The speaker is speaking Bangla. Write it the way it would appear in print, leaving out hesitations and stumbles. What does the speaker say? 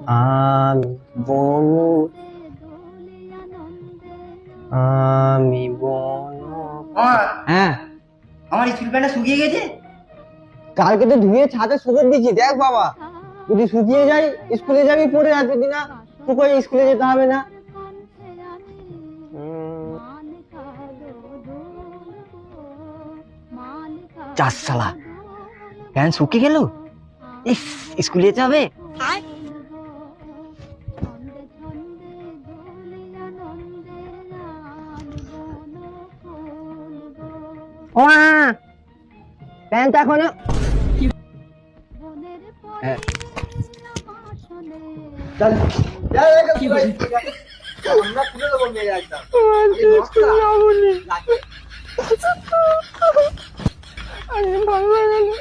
আমি বনু আমি বনু হ্যাঁ আমার স্কুল প্যান্টটা শুকিয়ে গেছে। কালকে তো ধুয়ে ছাদে শুকো দিয়েছি, দেখ বাবা যদি শুকিয়ে যায় স্কুলে যাবি পরে, আর যদি না শুকোয় স্কুলে যেতে হবে না। চাস শালা, প্যান্ট শুকিয়ে গেল, ইস স্কুলে যেতে হবে। প্যান্ট এখনো আমরা তুলে দেবো মেয়ে একদম। ভালো লাগে